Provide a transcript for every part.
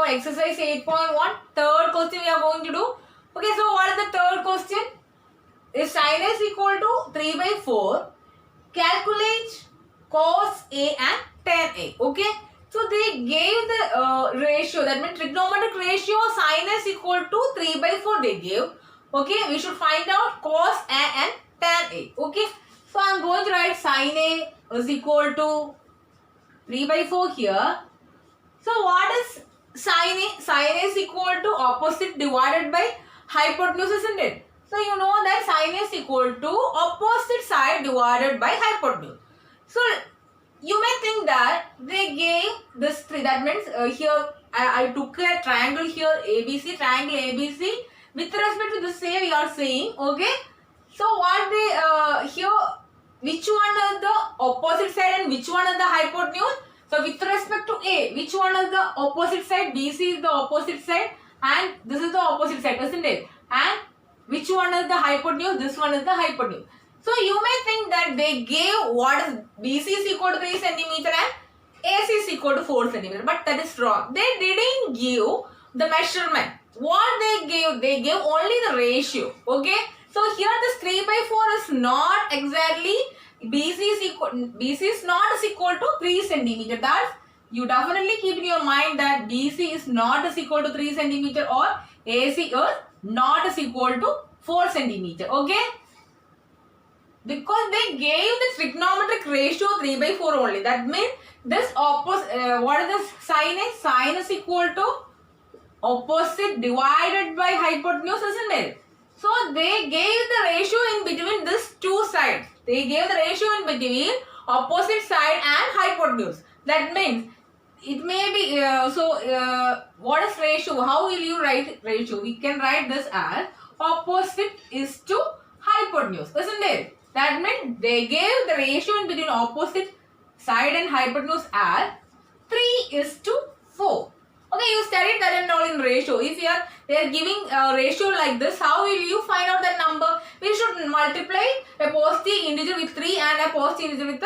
exercise 8.1. Third question we are going to do. Okay, so what is the third question? If sin A is equal to 3 by 4, calculate cos A and tan A. Okay, so they gave the ratio, that means trigonometric ratio sin A is equal to 3 by 4 they gave. Okay, we should find out cos A and tan A. Okay, so I am going to write sin A is equal to 3 by 4 here. So what is sin A? Sin A is equal to opposite divided by hypotenuse, isn't it? So you know that sin A is equal to opposite side divided by hypotenuse. So you may think that they gave this 3. That means here I took a triangle here, ABC, triangle ABC. With respect to the same we are saying, okay. So what they here, which one is the opposite side and which one is the hypotenuse? So with respect to A, which one is the opposite side? BC is the opposite side and this is the opposite side, isn't it? And which one is the hypotenuse? This one is the hypotenuse. So you may think that they gave what is BC is equal to 3 cm and AC is equal to 4 cm. But that is wrong. They didn't give the measurement. What they gave only the ratio. Okay. So here this 3 by 4 is not exactly BC is not is equal to 3 cm. That's you definitely keep in your mind that BC is not is equal to 3 cm or AC is not is equal to 4 cm. Okay. Because they gave the trigonometric ratio 3 by 4 only. That means this opposite, what is this sin A? Sin is equal to opposite divided by hypotenuse, isn't it? So they gave the ratio in between these two sides. They gave the ratio in between opposite side and hypotenuse. That means it may be, what is ratio? How will you write ratio? We can write this as opposite is to hypotenuse, isn't it? That means they gave the ratio in between opposite side and hypotenuse as 3 is to 4. Okay, you studied that and all in ratio. If they are giving a ratio like this, how will you find out that number? We should multiply a positive integer with 3 and a positive integer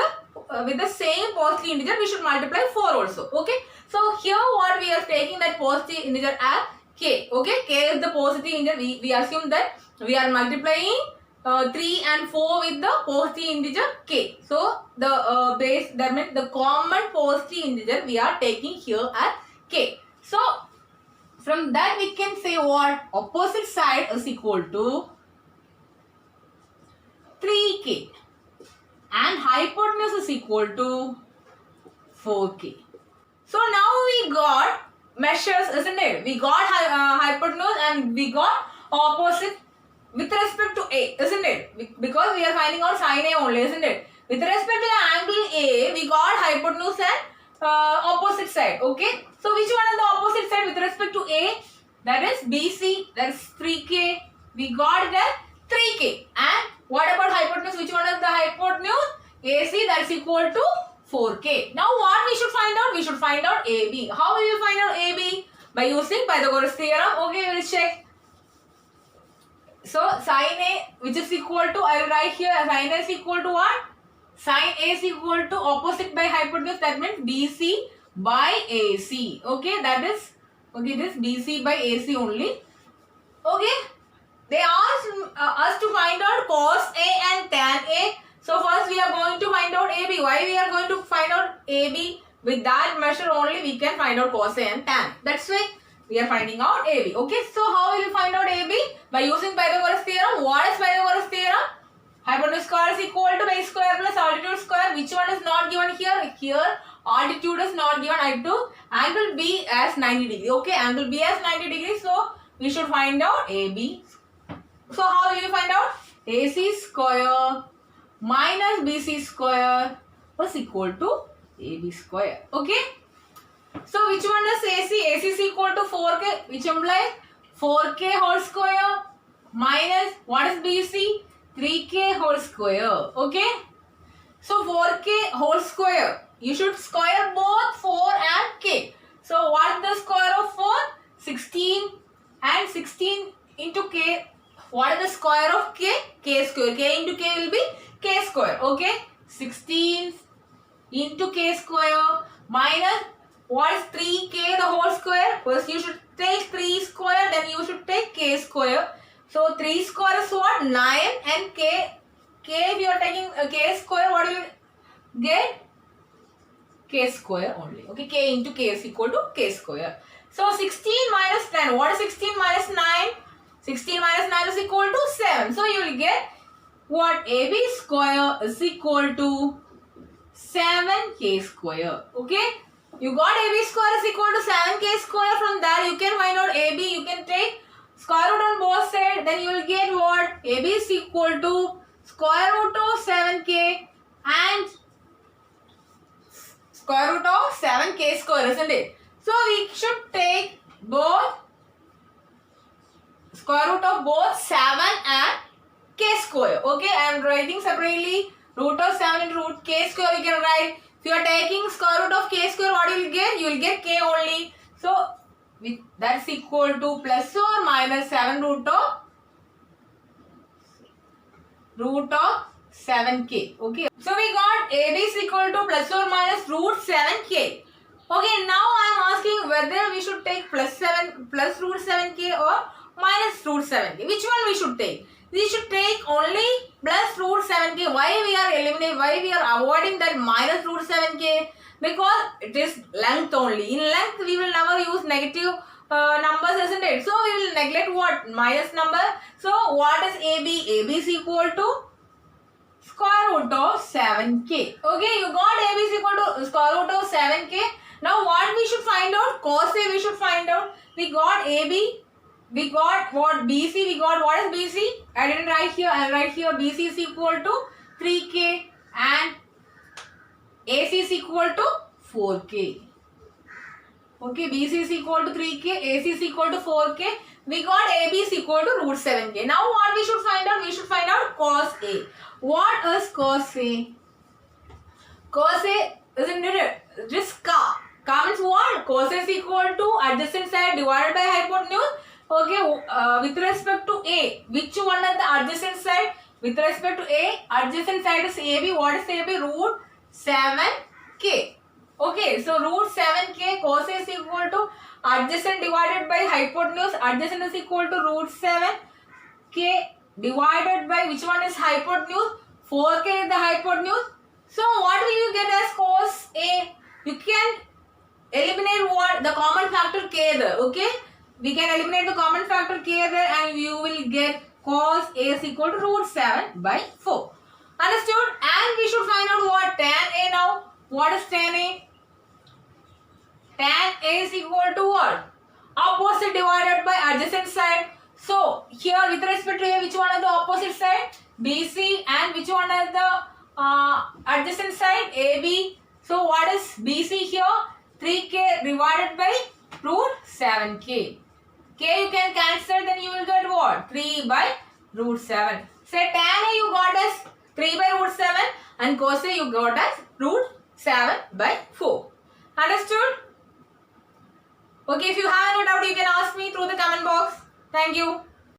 with the same positive integer. We should multiply 4 also. Okay. So here what we are taking that positive integer as k. Okay, k is the positive integer. We assume that we are multiplying 3 and 4 with the positive integer k. So the base, that means the common positive integer we are taking here as k. So from that we can say what? Opposite side is equal to 3k and hypotenuse is equal to 4k. So now we got measures, isn't it? We got hypotenuse and we got opposite with respect to A, isn't it? Because we are finding out sin A only, isn't it? With respect to the angle A, we got hypotenuse and opposite side. Okay. So which one is the opposite side with respect to A? That is BC. That is 3k. We got it as 3k. And what about hypotenuse? Which one is the hypotenuse? AC. That's equal to 4k. Now what we should find out? We should find out AB. How we will find out AB? By using Pythagoras theorem. Okay, we will check. So sin A, which is equal to, I will write here, sin A is equal to what? Sin A is equal to opposite by hypotenuse. That means BC by AC. Okay, that is, okay, this BC by AC only. Okay, they asked us to find out cos A and tan A. So first we are going to find out AB. Why we are going to find out AB? With that measure only we can find out cos A and tan. That's why we are finding out AB. Okay, so how will you find out AB? By using Pythagoras theorem. What is Pythagoras theorem? Hypotenuse square is equal to base square plus altitude square. Which one is not given here? Here altitude is not given. I took angle B as 90 degree. Okay, angle B as 90 degrees. So we should find out AB. So how will you find out? AC square minus BC square is equal to AB square. Okay. So which one is AC? AC is equal to 4k, which implies 4k whole square minus what is BC? 3k whole square. Okay. So 4k whole square. You should square both 4 and k. So what is the square of 4? 16 and 16 into k. What is the square of k? K square. K into k will be k square. Okay. 16 into k square minus What is 3k the whole square? First you should take 3 square, then you should take k square. So 3 square is what? 9, and k if you are taking k square, what do you get? K square only. Okay, k into k is equal to k square. So 16 minus 10. What is 16 minus 9? 16 minus 9 is equal to 7. So you will get what? AB square is equal to 7k square. Okay. You got AB square is equal to 7k square. From that you can find out AB. You can take square root on both sides. Then you will get what? AB is equal to square root of 7k and square root of 7k square, isn't it? So we should take both square root of both 7 and k square. Okay, I am writing separately. Root of 7 into root k square we can write. If you are taking square root of k square, what you will get? You will get k only. So that's equal to plus or minus 7 root of 7k. Okay. So we got AB is equal to plus or minus root 7k. Okay. Now I am asking whether we should take plus root 7k or minus root 7k. Which one we should take? We should take only plus root 7k. Why we are eliminating? Why we are avoiding that minus root 7k? Because it is length only. In length we will never use negative numbers, isn't it? So we will neglect what? Minus number. So what is AB? AB is equal to square root of 7k. Okay, you got AB is equal to square root of 7k. Now what we should find out? Cos A we should find out. We got AB. We got what? BC. We got what is BC? I didn't write here. I'll write here. BC is equal to 3k and AC is equal to 4k. Okay, BC is equal to 3k, AC is equal to 4k. We got AB is equal to root 7k. Now what we should find out? We should find out cos A. What is cos A? Cos A isn't it just ka? Ka means what? Cos A is equal to adjacent side divided by hypotenuse. Okay, with respect to A, which one is the adjacent side? With respect to A, adjacent side is AB. What is AB? Root 7k. Okay, so root 7k cos A is equal to adjacent divided by hypotenuse. Adjacent is equal to root 7k divided by which one is hypotenuse? 4k is the hypotenuse. So what will you get as cos A? You can eliminate what? The common factor k there. Okay, we can eliminate the common factor k there and you will get cos A is equal to root 7 by 4. Understood? And we should find out what? Tan A now. What is tan A? Tan A is equal to what? Opposite divided by adjacent side. So here with respect to A, which one is the opposite side? BC, and which one is the adjacent side? AB. So what is BC here? 3k divided by root 7k. K you can cancel, then you will get what? 3 by root 7. Say tan A you got as 3 by root 7 and cos A you got as root 7 by 4. Understood? Okay, if you have any doubt, you can ask me through the comment box. Thank you.